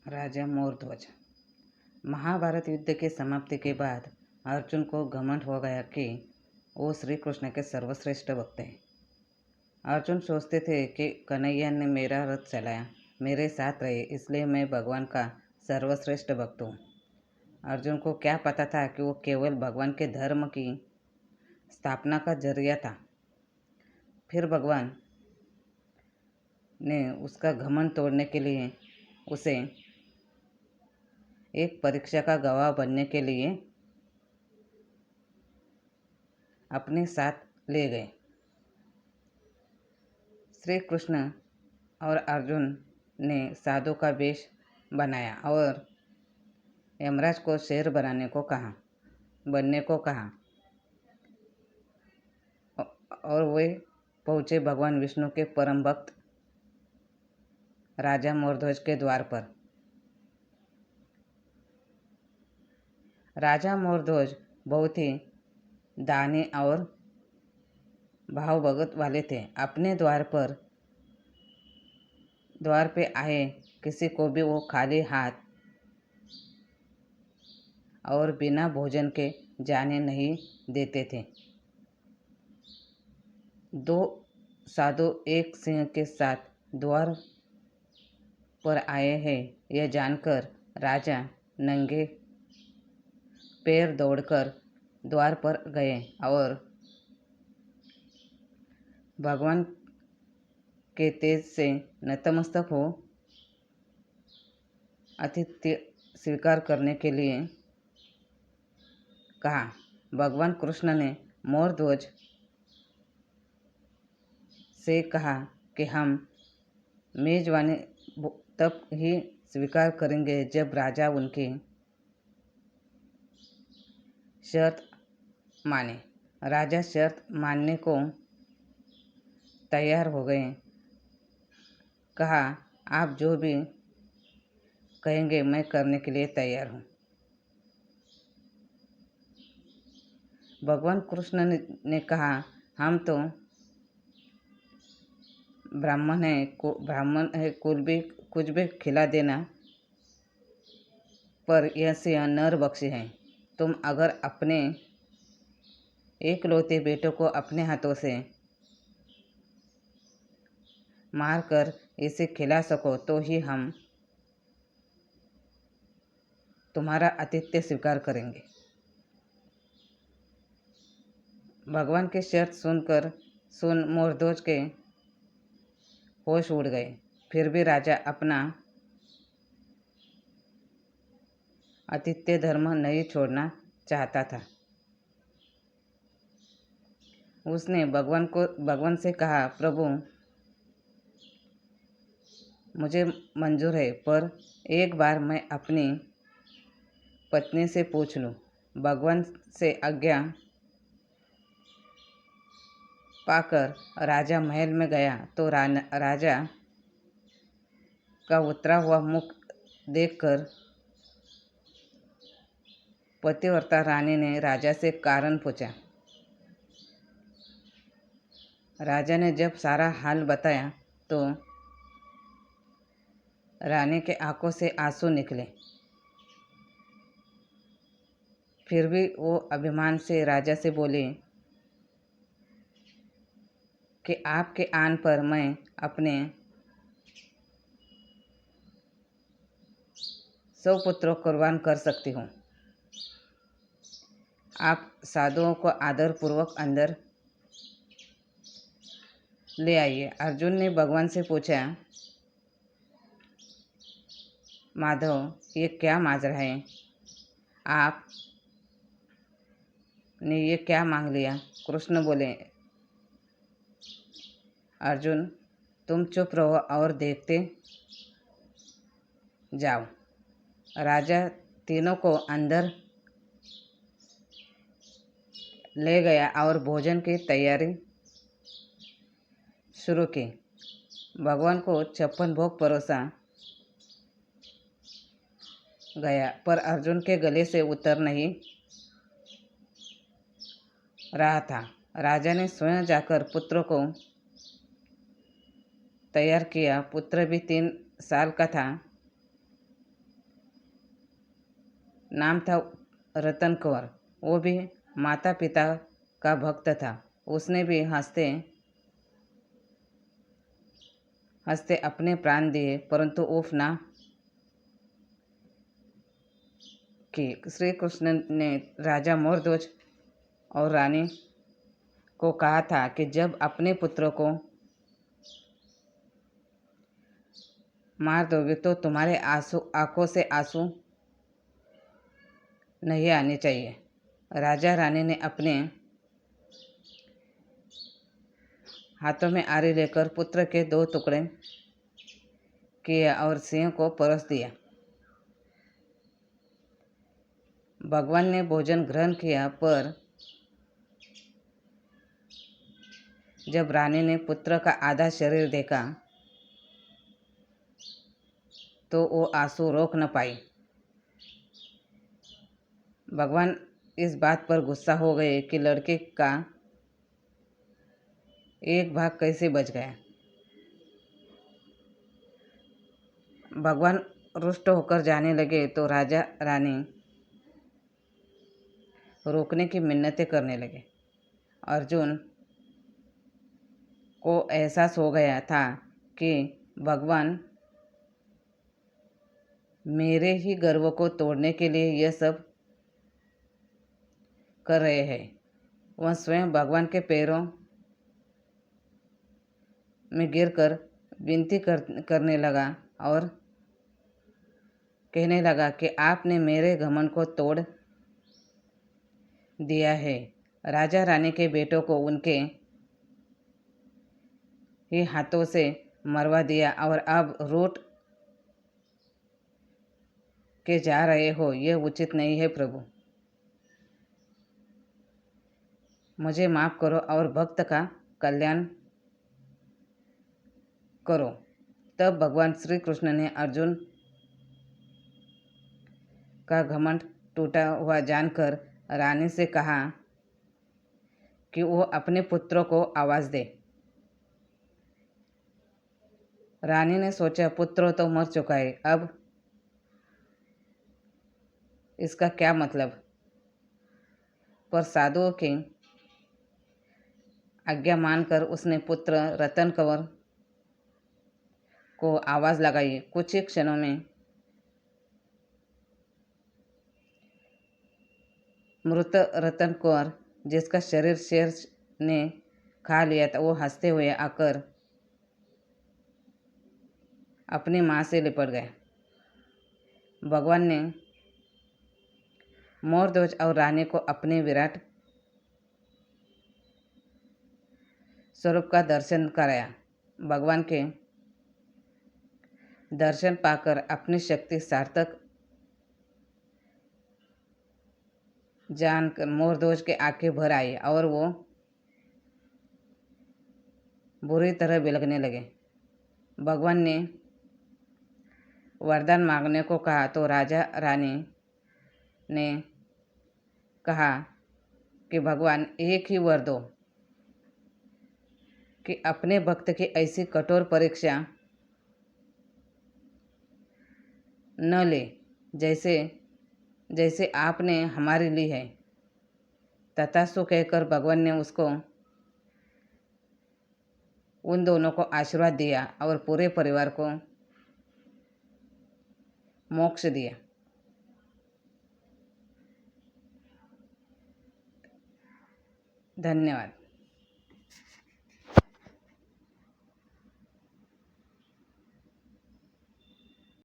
राजा मोरध्वज। महाभारत युद्ध की समाप्ति के बाद अर्जुन को घमंड हो गया कि वो श्री कृष्ण के सर्वश्रेष्ठ भक्त हैं। अर्जुन सोचते थे कि कन्हैया ने मेरा रथ चलाया, मेरे साथ रहे, इसलिए मैं भगवान का सर्वश्रेष्ठ भक्त हूँ। अर्जुन को क्या पता था कि वो केवल भगवान के धर्म की स्थापना का जरिया था। फिर भगवान ने उसका घमंड तोड़ने के लिए उसे एक परीक्षा का गवाह बनने के लिए अपने साथ ले गए। श्री कृष्ण और अर्जुन ने साधु का वेश बनाया और यमराज को शेर बनने को कहा और वे पहुँचे भगवान विष्णु के परम भक्त राजा मोरध्वज के द्वार पर। राजा मोरध्वज बहुत ही दानी और भावभगत वाले थे। अपने द्वार पे आए किसी को भी वो खाली हाथ और बिना भोजन के जाने नहीं देते थे। दो साधु एक सिंह के साथ द्वार पर आए हैं, यह जानकर राजा नंगे पैर दौड़कर द्वार पर गए और भगवान के तेज से नतमस्तक हो आतिथ्य स्वीकार करने के लिए कहा। भगवान कृष्ण ने मोरध्वज से कहा कि हम मेजबानी तब ही स्वीकार करेंगे जब राजा उनकी शर्त माने। राजा शर्त मानने को तैयार हो गए। कहा, आप जो भी कहेंगे मैं करने के लिए तैयार हूँ। भगवान कृष्ण ने कहा, हम तो ब्राह्मण है, कुछ भी खिला देना, पर यह सिंह नर बख्शी है। तुम अगर अपने एकलौते बेटों को अपने हाथों से मारकर इसे खिला सको तो ही हम तुम्हारा आतिथ्य स्वीकार करेंगे। भगवान की शर्त सुन मोरध्वज के होश उड़ गए। फिर भी राजा अपना आतिथ्य धर्म नहीं छोड़ना चाहता था। उसने भगवान से कहा, प्रभु मुझे मंजूर है, पर एक बार मैं अपनी पत्नी से पूछ लूं। भगवान से आज्ञा पाकर राजा महल में गया तो राजा का उतरा हुआ मुख देखकर पतिव्रता रानी ने राजा से कारण पूछा। राजा ने जब सारा हाल बताया तो रानी के आंखों से आंसू निकले। फिर भी वो अभिमान से राजा से बोली कि आपके आन पर मैं अपने 100 पुत्रों कुर्बान कर सकती हूँ। आप साधुओं को आदर पूर्वक अंदर ले आइए। अर्जुन ने भगवान से पूछा, माधव ये क्या माजरा है? आप ने ये क्या मांग लिया? कृष्ण बोले, अर्जुन तुम चुप रहो और देखते जाओ। राजा तीनों को अंदर ले गया और भोजन की तैयारी शुरू की। भगवान को 56 भोग परोसा गया, पर अर्जुन के गले से उतर नहीं रहा था। राजा ने स्वयं जाकर पुत्र को तैयार किया। पुत्र भी 3 साल का था। नाम था रतन कंवर। वो भी माता पिता का भक्त था। उसने भी हंसते हंसते अपने प्राण दिए, परंतु उफ ना कि श्री कृष्ण ने राजा मोरध्वज और रानी को कहा था कि जब अपने पुत्र को मार दोगे तो तुम्हारे आंखों से आंसू नहीं आने चाहिए। राजा रानी ने अपने हाथों में आरी लेकर पुत्र के 2 टुकड़े किए और सिंह को परोस दिया। भगवान ने भोजन ग्रहण किया, पर जब रानी ने पुत्र का आधा शरीर देखा तो वो आंसू रोक न पाई। भगवान इस बात पर गुस्सा हो गए कि लड़के का एक भाग कैसे बच गया। भगवान रुष्ट होकर जाने लगे तो राजा रानी रोकने की मिन्नतें करने लगे। अर्जुन को एहसास हो गया था कि भगवान मेरे ही गर्व को तोड़ने के लिए यह सब कर रहे हैं। वह स्वयं भगवान के पैरों में गिरकर विनती करने लगा और कहने लगा कि आपने मेरे घमंड को तोड़ दिया है। राजा रानी के बेटों को उनके ही हाथों से मरवा दिया और अब रूठ के जा रहे हो, यह उचित नहीं है। प्रभु, मुझे माफ़ करो और भक्त का कल्याण करो। तब भगवान श्री कृष्ण ने अर्जुन का घमंड टूटा हुआ जानकर रानी से कहा कि वो अपने पुत्रों को आवाज़ दे। रानी ने सोचा, पुत्र तो मर चुका है, अब इसका क्या मतलब। पर साधुओं की आज्ञा मानकर उसने पुत्र रतन कंवर को आवाज़ लगाई। कुछ ही क्षणों में मृत रतन कंवर, जिसका शरीर शेर ने खा लिया था, वो हंसते हुए आकर अपनी माँ से लिपट गए। भगवान ने मोरध्वज और रानी को अपने विराट स्वरूप का दर्शन कराया। भगवान के दर्शन पाकर अपनी शक्ति सार्थक जानकर मोरध्वज के आंखें भर आई और वो बुरी तरह बिलखने लगे। भगवान ने वरदान मांगने को कहा तो राजा रानी ने कहा कि भगवान एक ही वर दो कि अपने भक्त की ऐसी कठोर परीक्षा न ले जैसे जैसे आपने हमारी ली है। तथास्तु कहकर भगवान ने उसको उन दोनों को आशीर्वाद दिया और पूरे परिवार को मोक्ष दिया। धन्यवाद।